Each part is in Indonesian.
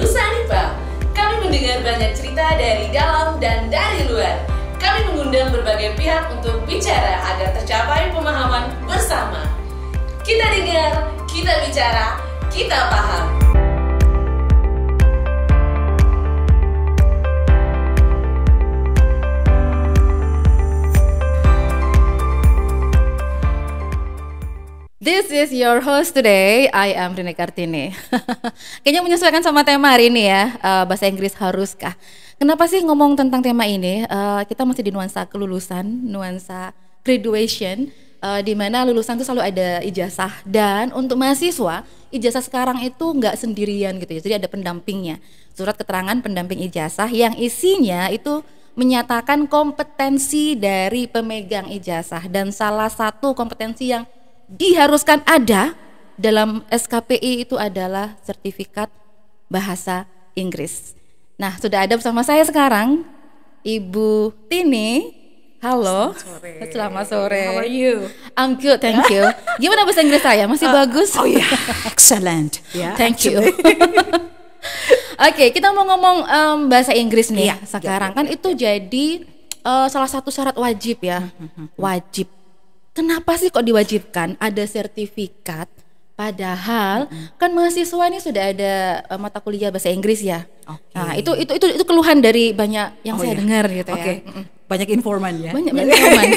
Nusa Nipa. Kami mendengar banyak cerita dari dalam dan dari luar. Kami mengundang berbagai pihak untuk bicara agar tercapai pemahaman bersama. Kita dengar, kita bicara, kita paham. This is your host today, I am Rene Kartini. Kayaknya menyesuaikan sama tema hari ini ya, bahasa Inggris haruskah? Kenapa sih ngomong tentang tema ini? Kita masih di nuansa kelulusan, nuansa graduation, di mana lulusan itu selalu ada ijazah. Dan untuk mahasiswa, ijazah sekarang itu nggak sendirian gitu ya, jadi ada pendampingnya. Surat keterangan pendamping ijazah yang isinya itu menyatakan kompetensi dari pemegang ijazah. Dan salah satu kompetensi yang diharuskan ada dalam SKPI itu adalah sertifikat bahasa Inggris. Nah, sudah ada bersama saya sekarang Ibu Tini. Halo. Selamat sore. How are you? I'm good, thank you. Gimana bahasa Inggris saya? Masih bagus? Oh yeah, excellent. Yeah, thank you. Oke, kita mau ngomong bahasa Inggris nih. Sekarang kan itu jadi salah satu syarat wajib ya. Wajib. Kenapa sih kok diwajibkan ada sertifikat? Padahal kan mahasiswa ini sudah ada mata kuliah bahasa Inggris ya. Okay. Nah, itu keluhan dari banyak yang saya dengar gitu ya. Banyak informan ya. Banyak informan.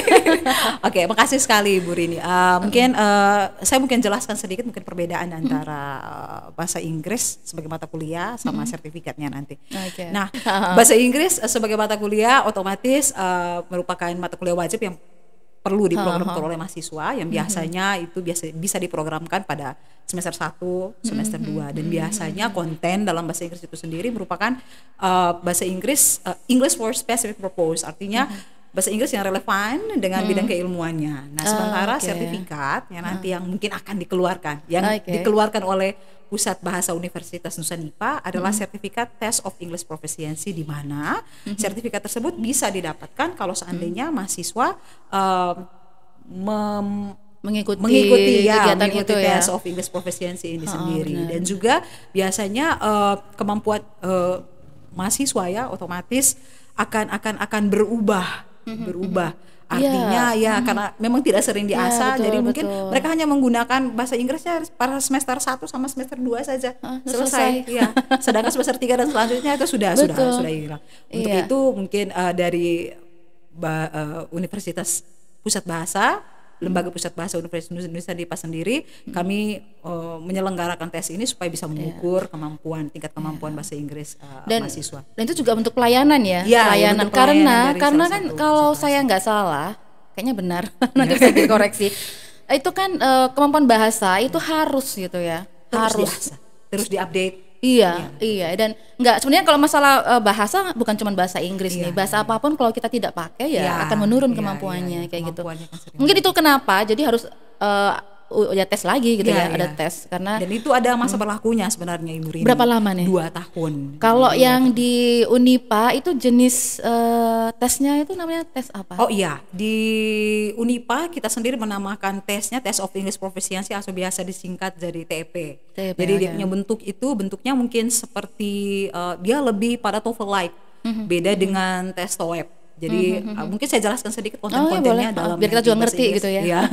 Oke, makasih sekali Bu Rini. Mungkin saya jelaskan sedikit mungkin perbedaan antara bahasa Inggris sebagai mata kuliah sama sertifikatnya nanti. Okay. Nah, bahasa Inggris sebagai mata kuliah otomatis merupakan mata kuliah wajib yang perlu diprogramkan oleh mahasiswa yang biasanya itu bisa diprogramkan pada semester 1, semester 2 dan biasanya konten dalam bahasa Inggris itu sendiri merupakan bahasa Inggris English for specific purpose, artinya bahasa Inggris yang relevan dengan bidang keilmuannya. Nah, sementara sertifikat yang nanti yang mungkin akan dikeluarkan dikeluarkan oleh Pusat Bahasa Universitas Nusa Nipa adalah sertifikat Test of English Proficiency, di mana sertifikat tersebut bisa didapatkan kalau seandainya mahasiswa mengikuti Test of English Proficiency ini sendiri. Dan juga biasanya kemampuan mahasiswa ya otomatis akan berubah. Artinya karena memang tidak sering diasah, jadi mungkin mereka hanya menggunakan bahasa Inggrisnya pada semester 1 sama semester 2 saja. Selesai. Ya. Sedangkan semester 3 dan selanjutnya itu sudah hilang. Untuk itu mungkin dari Universitas Pusat Bahasa, Lembaga Pusat Bahasa Universitas Nusa Nipa sendiri, kami menyelenggarakan tes ini supaya bisa mengukur tingkat kemampuan bahasa Inggris mahasiswa. Dan itu juga bentuk pelayanan ya, pelayanan karena kan kalau saya nggak salah, kayaknya benar, nanti bisa dikoreksi. Itu kan kemampuan bahasa itu harus gitu ya, terus diupdate. Iya, dan sebenarnya kalau masalah bahasa bukan cuma bahasa Inggris nih, bahasa apapun kalau kita tidak pakai akan menurun kemampuannya kayak gitu. Mungkin itu kenapa jadi harus tes lagi gitu ada tes karena dan itu ada masa berlakunya sebenarnya Ibu Rini. Berapa lama nih? 2 tahun. Kalau yang di Unipa itu jenis tesnya itu namanya tes apa? Oh iya, di Unipa kita sendiri menamakan tesnya Test of English Proficiency atau biasa disingkat jadi TEP. Jadi dia punya bentuknya mungkin seperti dia lebih pada TOEFL like. Beda dengan tes TOEFL. Jadi mungkin saya jelaskan sedikit konten-kontennya dalam biar kita juga ngerti gitu ya.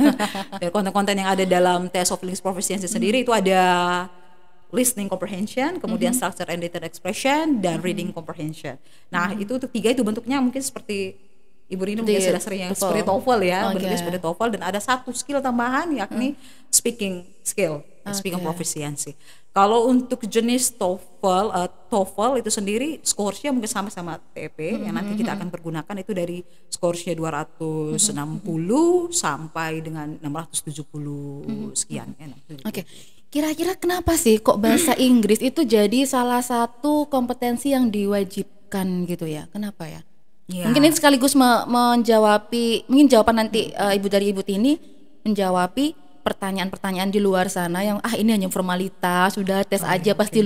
Dan konten-konten yang ada dalam Test of English Proficiency sendiri itu ada listening comprehension, kemudian structure and detailed expression, dan reading comprehension. Nah, itu untuk 3 itu bentuknya mungkin seperti Ibu Rini mungkin sudah sering yang seperti TOEFL ya, bentuknya seperti TOEFL, dan ada 1 skill tambahan yakni speaking skill, speaking proficiency. Kalau untuk jenis TOEFL itu sendiri scoresnya mungkin sama-sama TEP yang nanti kita akan pergunakan itu dari scoresnya 260 sampai dengan 670 sekian. Oke. Kira-kira kenapa sih kok bahasa Inggris itu jadi salah satu kompetensi yang diwajibkan gitu ya? Kenapa ya? Mungkin ini sekaligus mungkin jawaban nanti Ibu Tini menjawabi pertanyaan-pertanyaan di luar sana yang ini hanya formalitas, sudah tes aja pasti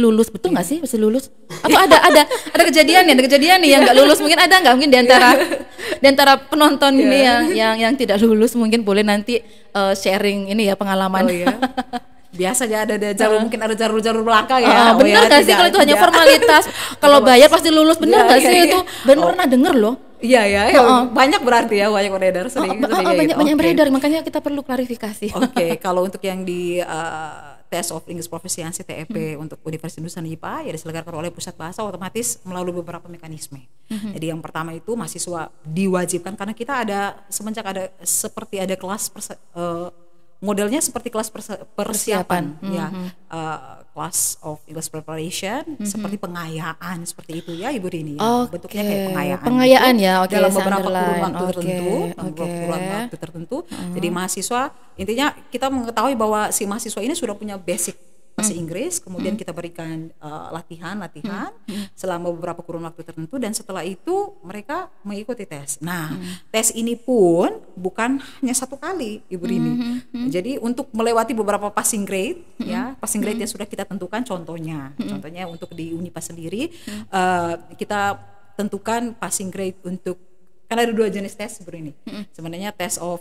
lulus, betul nggak sih pasti lulus? Apa ada kejadian nih yang nggak lulus, mungkin ada nggak, mungkin di antara penonton ini yang tidak lulus, mungkin boleh nanti sharing ini ya pengalaman. biasanya ada jalur, mungkin ada jalur belakang ya. Bener nggak sih kalau itu hanya formalitas? Kalau bayar pasti lulus, bener nggak sih itu? Bener pernah denger loh. Iya ya, banyak berarti ya, banyak beredar sering. Banyak beredar, makanya kita perlu klarifikasi. Oke, kalau untuk yang di Test of English Proficiency TEP untuk Universitas Indonesia IPA ya diselenggarakan oleh Pusat Bahasa otomatis melalui beberapa mekanisme. Jadi yang pertama itu mahasiswa diwajibkan karena kita ada semenjak ada seperti ada kelas modelnya seperti kelas persiapan ya, class of English preparation seperti pengayaan seperti itu ya Ibu Rini ya. Bentuknya kayak pengayaan ya, dalam beberapa kurun waktu tertentu, kurun waktu tertentu. Jadi mahasiswa intinya kita mengetahui bahwa si mahasiswa ini sudah punya basic bahasa Inggris, kemudian kita berikan latihan selama beberapa kurun waktu tertentu dan setelah itu mereka mengikuti tes. Nah, tes ini pun bukan hanya satu kali, Ibu Rini. Jadi untuk melewati beberapa passing grade, ya passing grade yang sudah kita tentukan, contohnya untuk di Unipa sendiri kita tentukan passing grade untuk karena ada 2 jenis tes, Ibu Rini. Sebenarnya tes of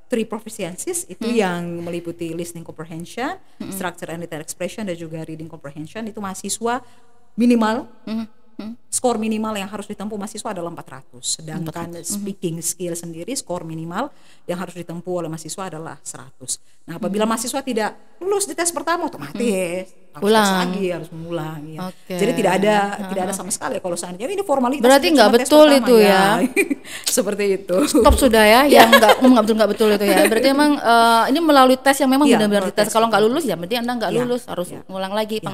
3 proficiencies itu yang meliputi listening comprehension, structure and detailed expression dan juga reading comprehension. Itu mahasiswa minimal skor minimal yang harus ditempuh mahasiswa adalah 400. Sedangkan speaking skill sendiri skor minimal yang harus ditempuh oleh mahasiswa adalah 100. Nah, apabila mahasiswa tidak lulus di tes pertama otomatis harus mengulang ya. Jadi tidak ada sama sekali kalau seandainya ini formalitas. Berarti nggak betul itu ya. Seperti itu. Stop sudah ya, yang nggak betul itu ya. Berarti emang ini melalui tes yang memang benar-benar tes. Kalau nggak lulus ya berarti Anda nggak lulus, harus ngulang lagi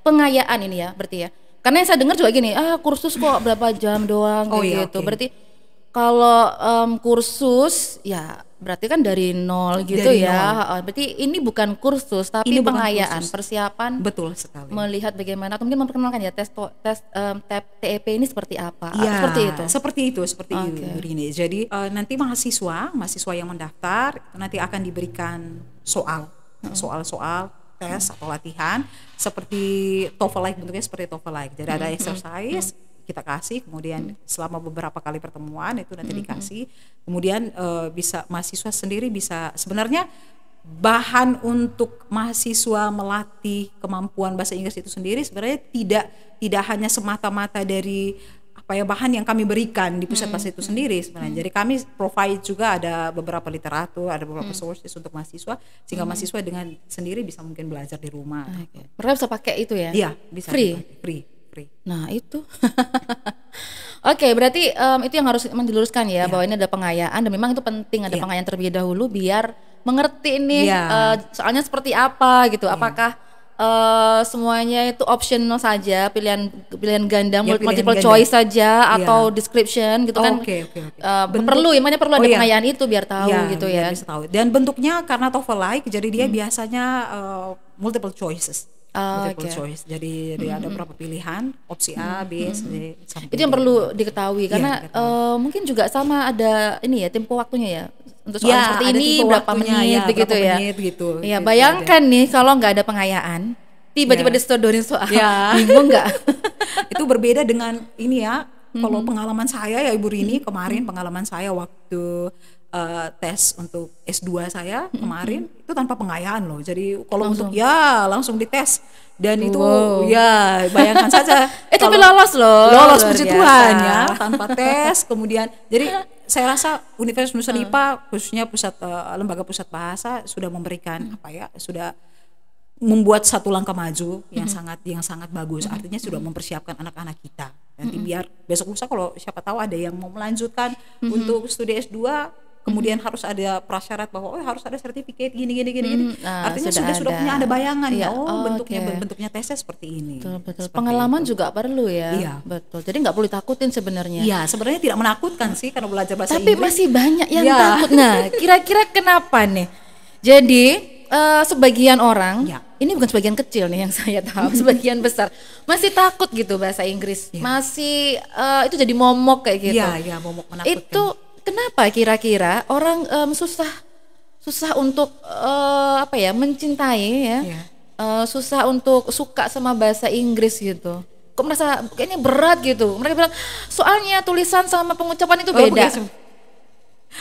pengayaan ini ya berarti ya. Karena yang saya dengar juga gini, kursus kok berapa jam doang gitu. Berarti kalau kursus ya berarti kan dari nol gitu dari ya. Berarti ini bukan kursus tapi ini pengayaan, persiapan. Betul sekali. Melihat bagaimana atau mungkin memperkenalkan ya tes TEP ini seperti apa. Ya, seperti itu. Seperti itu Rini. Jadi nanti mahasiswa yang mendaftar itu nanti akan diberikan soal-soal tes atau latihan seperti TOEFL-like, bentuknya seperti TOEFL-like. Jadi ada exercise kita kasih, kemudian selama beberapa kali pertemuan itu nanti dikasih, kemudian bisa mahasiswa sendiri bisa sebenarnya bahan untuk mahasiswa melatih kemampuan bahasa Inggris itu sendiri sebenarnya tidak hanya semata-mata dari bahan yang kami berikan di pusat bahasa itu sendiri sebenarnya. Jadi kami provide juga ada beberapa literatur, ada beberapa sources untuk mahasiswa sehingga mahasiswa dengan sendiri bisa mungkin belajar di rumah. Mereka bisa pakai itu ya? Iya, bisa. Free. Nah itu. Oke, berarti itu yang harus diluruskan ya, bahwa ini ada pengayaan dan memang itu penting ada pengayaan terlebih dahulu biar mengerti ini soalnya seperti apa gitu. Apakah semuanya itu optional saja, pilihan ganda, multiple choice saja atau description gitu kan? Perlu ada pengayaan itu biar tahu gitu ya. Bisa tahu. Dan bentuknya karena TOEFL-like, jadi dia biasanya multiple choices. Choice. Jadi ada beberapa pilihan, opsi A, B, C. Itu yang perlu diketahui karena mungkin juga sama ada ini ya tempo waktunya ya. Untuk soal seperti ini berapa menit begitu ya. Iya, bayangkan nih kalau nggak ada pengayaan, tiba-tiba disodorin soal, bingung nggak? Itu berbeda dengan ini ya. Kalau pengalaman saya ya Ibu Rini kemarin, pengalaman saya waktu tes untuk S2 saya kemarin itu tanpa pengayaan loh. Jadi kalau untuk langsung dites dan itu bayangkan saja. Tapi lolos puji Tuhan ya, tanpa tes. Kemudian jadi saya rasa Universitas Indonesia IPA khususnya lembaga pusat bahasa sudah memberikan sudah membuat satu langkah maju yang sangat bagus. Artinya sudah mempersiapkan anak-anak kita. Nanti biar besok lusa kalau siapa tahu ada yang mau melanjutkan untuk studi S2 kemudian harus ada prasyarat bahwa harus ada sertifikat gini. Artinya sudah punya ada bayangan bentuknya tesnya seperti ini. Betul. Pengalaman itu juga perlu ya. Iya. Betul. Jadi nggak perlu takutin sebenarnya. Iya, sebenarnya tidak menakutkan sih karena belajar bahasa Inggris. Tapi masih banyak yang takut. Nah, kira-kira kenapa nih? Jadi sebagian orang, ini bukan sebagian kecil nih yang saya tahu, sebagian besar masih takut gitu bahasa Inggris. Masih itu jadi momok kayak gitu. Iya, momok menakutkan. Itu kenapa kira-kira orang susah untuk mencintai ya, susah untuk suka sama bahasa Inggris gitu? Kok merasa kayaknya berat gitu? Mereka bilang soalnya tulisan sama pengucapan itu beda.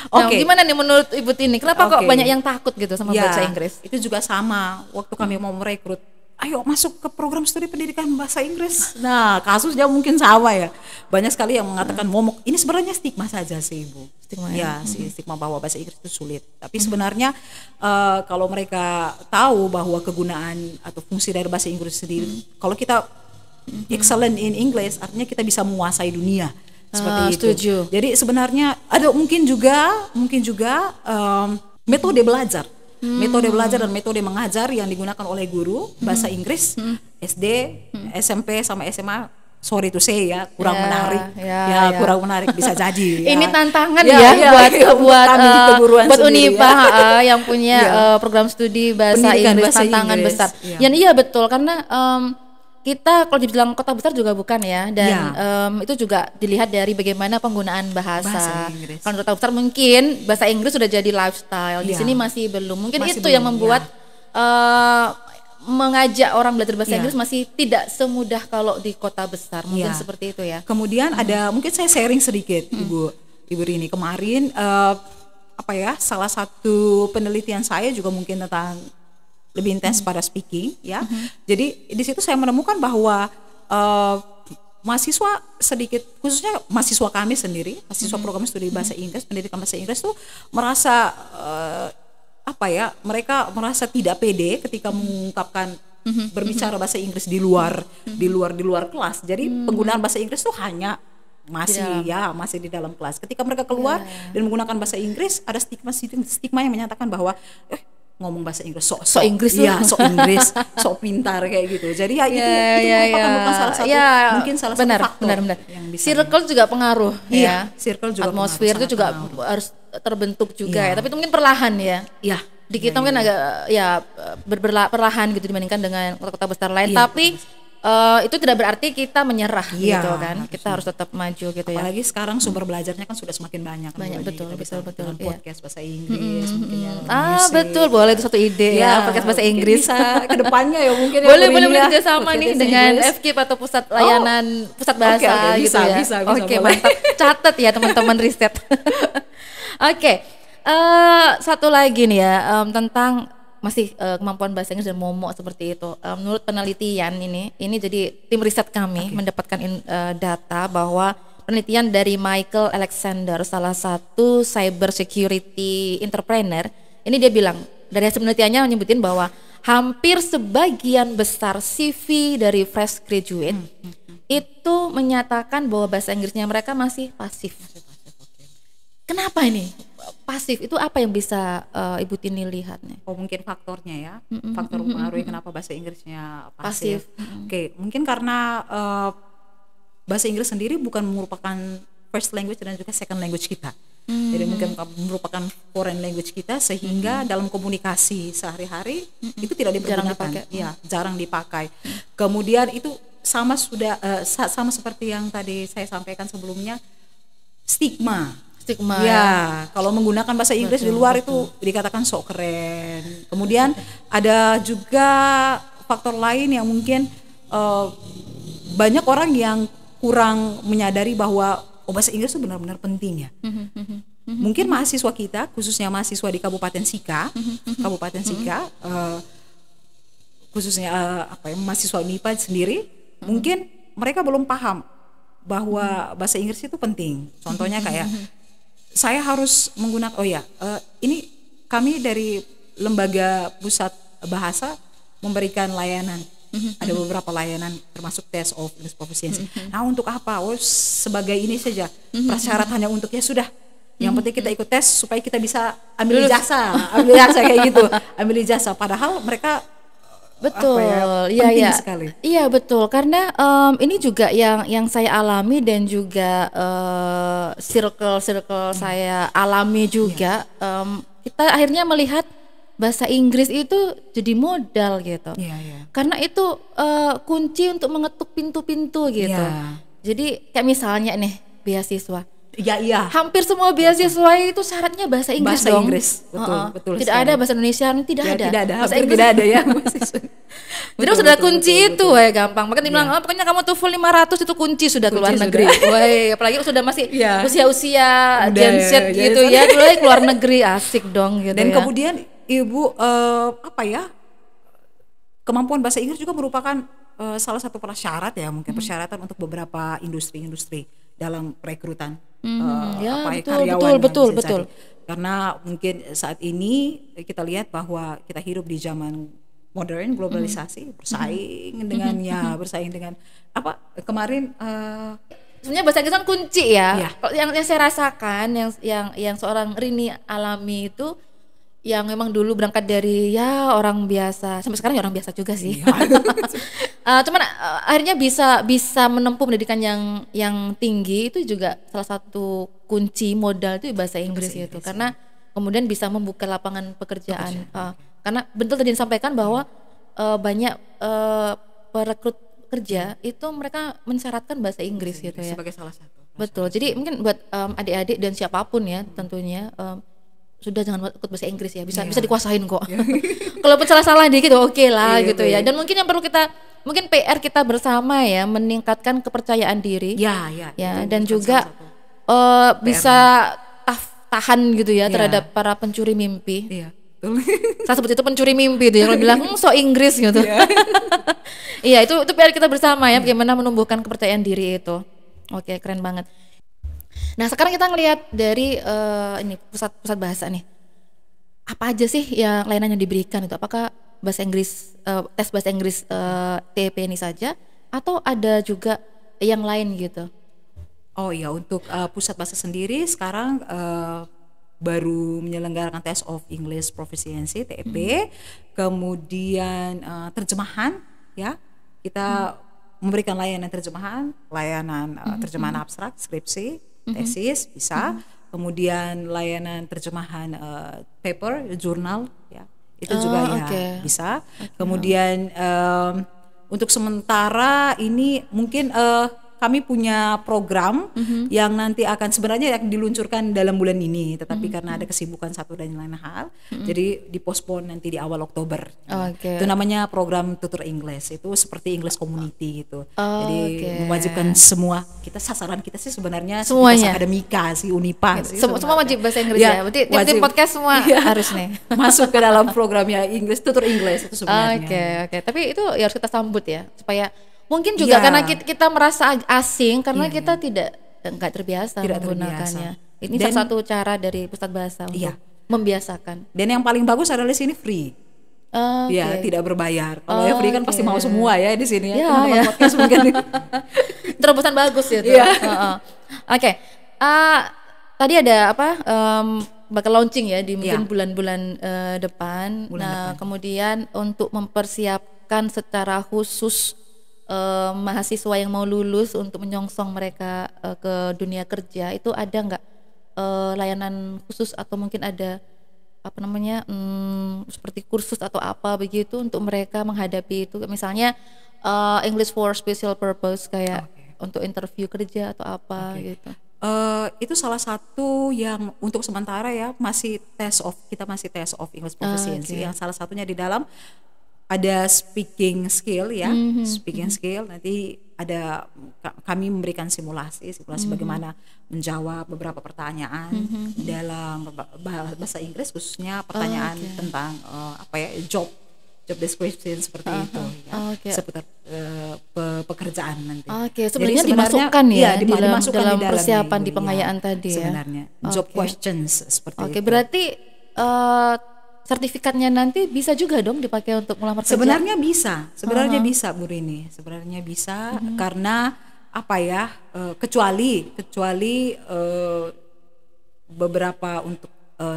Nah, Oke. gimana nih menurut Ibu Tini? Kenapa kok Oke. banyak yang takut gitu sama Ya, bahasa Inggris? itu juga sama waktu kami mau merekrut, ayo masuk ke program studi pendidikan bahasa Inggris. Nah, kasusnya mungkin sama ya. Banyak sekali yang mengatakan momok. Ini sebenarnya stigma saja sih, Ibu. Stigma Ya, si stigma bahwa bahasa Inggris itu sulit. Tapi sebenarnya kalau mereka tahu bahwa kegunaan atau fungsi dari bahasa Inggris sendiri, kalau kita excellent in English, artinya kita bisa menguasai dunia. Seperti itu. Setuju. Jadi sebenarnya ada mungkin juga metode belajar. Metode belajar dan metode mengajar yang digunakan oleh guru bahasa Inggris SD, SMP sama SMA, sorry to say ya, kurang Ya, menarik. ya. Kurang menarik bisa jadi. Ya. Ini tantangan Ya, ya, ya, buat ya, untuk buat kami di keguruan buat sendiri, Unipa ya. yang punya Ya. program studi bahasa Pendidikan Inggris, bahasa tantangan Inggris, besar. ya. Dan iya betul karena kita kalau dibilang kota besar juga bukan ya, dan Ya. itu juga dilihat dari bagaimana penggunaan bahasa. Bahasa Inggris. Kalau di kota besar mungkin bahasa Inggris sudah jadi lifestyle, di Ya. sini masih belum. Mungkin Masih itu yang belum, membuat mengajak orang belajar bahasa Ya. Inggris masih tidak semudah kalau di kota besar. Mungkin Ya. seperti itu ya. Kemudian ada mungkin saya sharing sedikit Ibu Rini, kemarin salah satu penelitian saya juga mungkin tentang lebih intens pada speaking ya. Jadi di situ saya menemukan bahwa mahasiswa sedikit, khususnya mahasiswa kami sendiri, mahasiswa program studi bahasa Inggris, pendidikan bahasa Inggris tuh merasa mereka merasa tidak pede ketika mengungkapkan berbicara bahasa Inggris di luar kelas. Jadi penggunaan bahasa Inggris tuh hanya masih di dalam kelas. Ketika mereka keluar dan menggunakan bahasa Inggris, ada stigma yang menyatakan bahwa ngomong bahasa Inggris sok Inggris ya, sok Inggris, sok pintar kayak gitu. Jadi ya itu merupakan salah satu mungkin salah benar, satu faktor benar. yang bisa. Circle juga pengaruh Iya, ya. circle juga atmosfer pengaruh, itu juga sangat pengaruh. harus terbentuk juga Iya. ya. Tapi itu mungkin perlahan ya. Iya. Di kita mungkin agak perlahan gitu dibandingkan dengan kota-kota besar lain. Iya, Tapi itu tidak berarti kita menyerah Iya, gitu kan. Kita harus tetap maju gitu ya. Apalagi sekarang sumber belajarnya kan sudah semakin banyak. Banyak, betul, Kita bisa betul, dengan iya. podcast bahasa Inggris, mungkin ya, Ah, musik. betul, boleh itu satu ide ya, podcast bahasa mungkin Inggris. bisa kedepannya ya mungkin ya, boleh Bu Rini ya, kerja sama podcast nih bahasa dengan Inggris. FKIP atau pusat layanan pusat bahasa oke, gitu bisa, ya. bisa, Oke, boleh. mantap. Catat ya teman-teman riset. Oke. Satu lagi nih ya, tentang masih kemampuan bahasa Inggris dan momok seperti itu. Menurut penelitian ini jadi tim riset kami mendapatkan data bahwa penelitian dari Michael Alexander, salah satu cyber security entrepreneur, ini dia bilang dari hasil penelitiannya menyebutin bahwa hampir sebagian besar CV dari fresh graduate itu menyatakan bahwa bahasa Inggrisnya mereka masih pasif. Kenapa ini pasif? Itu apa yang bisa Ibu Tini lihat nih? Oh, mungkin faktornya ya, faktor mempengaruhi kenapa bahasa Inggrisnya pasif. Pasif. Oke, mungkin karena bahasa Inggris sendiri bukan merupakan first language dan juga second language kita. Jadi mungkin merupakan foreign language kita, sehingga dalam komunikasi sehari-hari itu tidak dipergunakan. Jarang dipakai. Kemudian itu sama seperti yang tadi saya sampaikan sebelumnya, stigma. Ya, kalau menggunakan bahasa Inggris di luar itu dikatakan sok keren. Kemudian ada juga faktor lain yang mungkin banyak orang yang kurang menyadari bahwa bahasa Inggris itu benar-benar penting ya. Mungkin mahasiswa kita, khususnya mahasiswa di Kabupaten Sika, khususnya mahasiswa Unipa sendiri, mungkin mereka belum paham bahwa bahasa Inggris itu penting. Contohnya kayak saya harus menggunakan ini kami dari lembaga pusat bahasa memberikan layanan. Ada beberapa layanan termasuk test of English proficiency. Nah, untuk apa? Sebagai ini saja. Prasyaratnya untuknya sudah. Yang penting kita ikut tes supaya kita bisa ambil ijazah kayak gitu. Ambil ijazah, padahal mereka betul, penting sekali. Iya betul, karena ini juga yang saya alami dan juga circle saya alami juga. Kita akhirnya melihat bahasa Inggris itu jadi modal gitu. Karena itu kunci untuk mengetuk pintu-pintu gitu. Jadi kayak misalnya nih beasiswa, Iya. Hampir semua beasiswa itu syaratnya bahasa Inggris Bahasa dong. Inggris, betul Tidak sekali. ada bahasa Indonesia, tidak Ya, ada. tidak ada, Bahasa hampir Inggris tidak ada ya. Jadi sudah kunci itu, wah gampang. Makanya dibilang, oh, pokoknya kamu TOEFL 500 itu kunci sudah ke luar Kunci negeri. sudah. Wah, apalagi sudah masih Iya. usia-usia Udah, Gen Z Gen gitu Z. ya, mulai keluar negeri asik dong gitu Dan ya. kemudian Ibu kemampuan bahasa Inggris juga merupakan salah satu persyarat ya, mungkin persyaratan untuk beberapa industri-industri dalam perekrutan ya, karyawan. betul. Karena mungkin saat ini kita lihat bahwa kita hidup di zaman modern, globalisasi, bersaing dengan apa kemarin Sebenarnya bahasa Inggris kan kunci ya. Iya. Kalau yang saya rasakan, yang seorang Rini alami itu, yang memang dulu berangkat dari ya orang biasa, sampai sekarang ya orang biasa juga sih. Cuman akhirnya bisa menempuh pendidikan yang tinggi itu juga salah satu kunci modal itu bahasa Inggris itu, karena kemudian bisa membuka lapangan pekerjaan. Karena betul tadi disampaikan bahwa banyak perekrut kerja itu mereka mensyaratkan bahasa Inggris gitu ya. sebagai salah satu. Betul. Jadi mungkin buat adik-adik dan siapapun ya tentunya sudah jangan ikut bahasa Inggris ya. Bisa dikuasain kok. Kalaupun salah-salah dikit oke lah gitu ya. Dan mungkin yang perlu mungkin PR kita bersama ya, meningkatkan kepercayaan diri. Ya, Dan juga bisa tahan gitu ya terhadap para pencuri mimpi. Iya, betul. Saya sebut itu pencuri mimpi itu yang bilang so Inggris gitu. Iya, itu PR kita bersama ya, bagaimana menumbuhkan kepercayaan diri itu. Oke, keren banget. Nah, sekarang kita ngelihat dari ini pusat bahasa nih. Apa aja sih yang layanan yang diberikan itu? Apakah bahasa Inggris, tes bahasa Inggris TEP ini saja, atau ada juga yang lain gitu? Oh iya, untuk pusat bahasa sendiri sekarang baru menyelenggarakan Test of English Proficiency TEP, kemudian terjemahan ya, kita memberikan layanan terjemahan, terjemahan abstrak, skripsi, tesis bisa, kemudian layanan terjemahan paper, jurnal ya, itu juga bisa. Kemudian untuk sementara ini mungkin kami punya program yang nanti akan sebenarnya yang diluncurkan dalam bulan ini, tetapi karena ada kesibukan satu dan lain hal, jadi dipospon nanti di awal Oktober. Itu namanya program tutor English, itu seperti English Community gitu. Jadi mewajibkan semua, sasaran kita sih sebenarnya semuanya akademika sih, Unipa sih. Semua wajib bahasa Inggris ya. Berarti tim podcast semua harus nih masuk ke dalam programnya English, tutor English itu sebenarnya. Oke. Tapi itu ya harus kita sambut ya, supaya mungkin juga karena kita merasa asing karena kita nggak terbiasa menggunakannya. Ini salah satu cara dari pusat bahasa untuk membiasakan. Dan yang paling bagus adalah di sini free. Ya, tidak berbayar. Kalau yang free kan pasti mau semua ya di sini ya. Teman-teman podcast mungkin. Terobosan bagus ya tuh. Oke. Tadi ada apa? Bakal launching ya di mungkin bulan-bulan depan. Kemudian untuk mempersiapkan secara khusus mahasiswa yang mau lulus untuk menyongsong mereka ke dunia kerja, itu ada nggak layanan khusus atau mungkin ada apa namanya seperti kursus atau apa begitu untuk mereka menghadapi itu, misalnya English for Special Purpose kayak untuk interview kerja atau apa gitu? Itu salah satu yang untuk sementara ya kita masih test of English Proficiency yang salah satunya di dalam ada speaking skill ya, speaking skill. Nanti kami memberikan simulasi bagaimana menjawab beberapa pertanyaan dalam bahasa Inggris, khususnya pertanyaan tentang job description seperti itu ya, seputar pekerjaan nanti. Sebenarnya dimasukkan ya dalam persiapan di pengayaan tadi ya. Sebenarnya job questions seperti itu. Berarti sertifikatnya nanti bisa juga dong dipakai untuk melamar kerja? Sebenarnya bisa Bu Rini, sebenarnya bisa karena kecuali beberapa untuk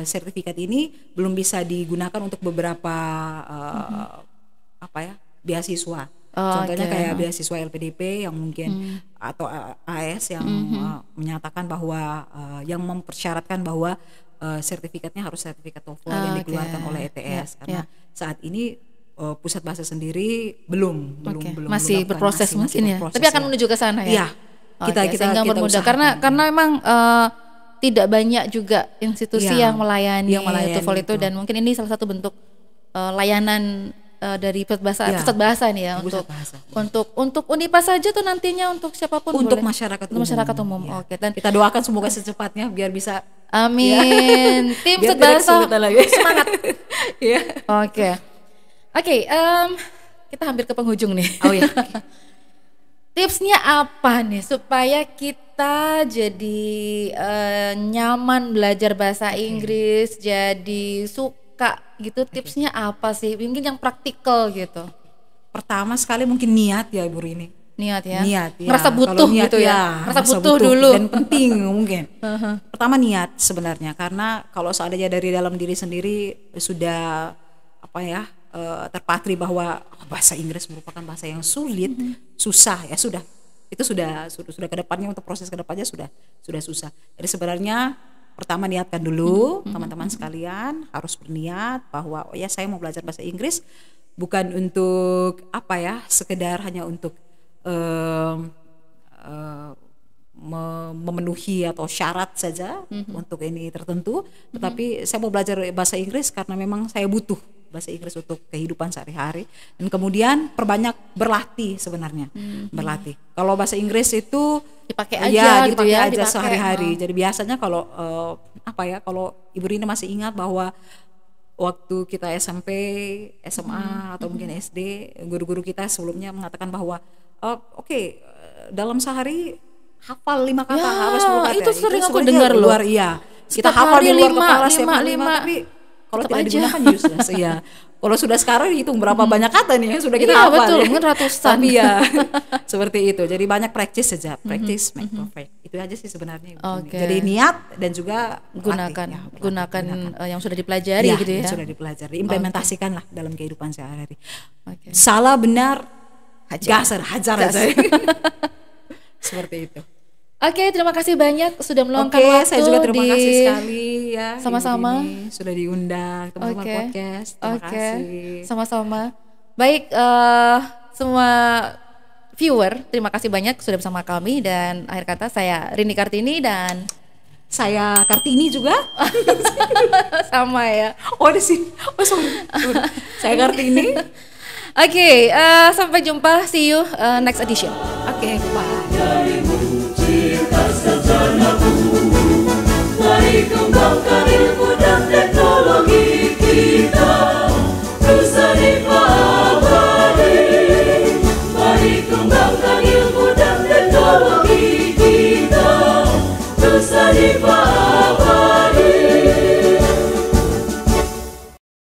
sertifikat ini belum bisa digunakan untuk beberapa beasiswa. Contohnya kayak beasiswa LPDP yang mungkin atau AS yang menyatakan bahwa yang mempersyaratkan bahwa sertifikatnya harus sertifikat TOEFL yang dikeluarkan oleh ETS karena saat ini pusat bahasa sendiri belum masih berproses mungkin ya. Tapi akan menuju ke sana ya. Sehingga bermudah karena memang tidak banyak juga institusi yang melayani TOEFL itu, dan mungkin ini salah satu bentuk layanan dari pusat bahasa nih ya, untuk Unipa saja tuh nantinya untuk siapapun, untuk boleh. masyarakat umum. Ya. Oke, dan kita doakan semoga secepatnya biar bisa. Amin. Tim pusat bahasa semangat. Ya. Oke, kita hampir ke penghujung nih. Oh ya. Tipsnya apa nih supaya kita jadi nyaman belajar bahasa Inggris, jadi suka gitu? Tipsnya apa sih? Mungkin yang praktikal gitu. Pertama sekali mungkin niat ya Ibu Rini. Niat ya. Ngerasa butuh niat, gitu ya. Ngerasa butuh dulu. Dan penting mungkin. Pertama niat sebenarnya, karena kalau seandainya dari dalam diri sendiri sudah terpatri bahwa bahasa Inggris merupakan bahasa yang sulit, susah ya, itu sudah ke depannya, untuk proses ke depannya sudah susah. Jadi sebenarnya pertama niatkan dulu, teman-teman sekalian harus berniat bahwa saya mau belajar bahasa Inggris bukan untuk sekedar hanya untuk memenuhi atau syarat saja untuk ini tertentu, tetapi saya mau belajar bahasa Inggris karena memang saya butuh bahasa Inggris untuk kehidupan sehari-hari, dan kemudian perbanyak berlatih sebenarnya. Berlatih. Kalau bahasa Inggris itu dipakai aja sehari-hari. Jadi biasanya kalau kalau Ibu Rina masih ingat bahwa waktu kita SMP, SMA atau mungkin SD, guru-guru kita sebelumnya mengatakan bahwa dalam sehari hafal 5 kata, hafal 10 kata. Itu sering aku dengar loh. Kita hafal di luar kepala setiap 5, tapi kalau tidak digunakan useless. Ya. Kalau sudah sekarang hitung berapa banyak kata nih yang sudah kita hafal. Betul, mungkin ratusan. Tapi ya seperti itu. Jadi banyak practice saja, practice make perfect. Itu aja sih sebenarnya. Jadi niat dan juga gunakan yang sudah dipelajari gitu ya. Yang sudah dipelajari, implementasikan lah dalam kehidupan sehari-hari. Salah benar hajar aja. Seperti itu. Oke, terima kasih banyak sudah meluangkan waktu. Saya juga terima kasih sekali ya. Sama-sama. Sudah diundang teman-teman podcast. Terima kasih. Sama-sama. Baik, semua viewer, terima kasih banyak sudah bersama kami, dan akhir kata saya Rini Kartini dan saya Kartini juga. Sama ya. Di sini. Sorry. Saya Kartini. Oke, sampai jumpa. See you next edition. Oke, bye. Mari kembangkan ilmu dan teknologi kita, Nusa Dipa abadi. Mari kembangkan ilmu dan teknologi kita, Nusa Dipa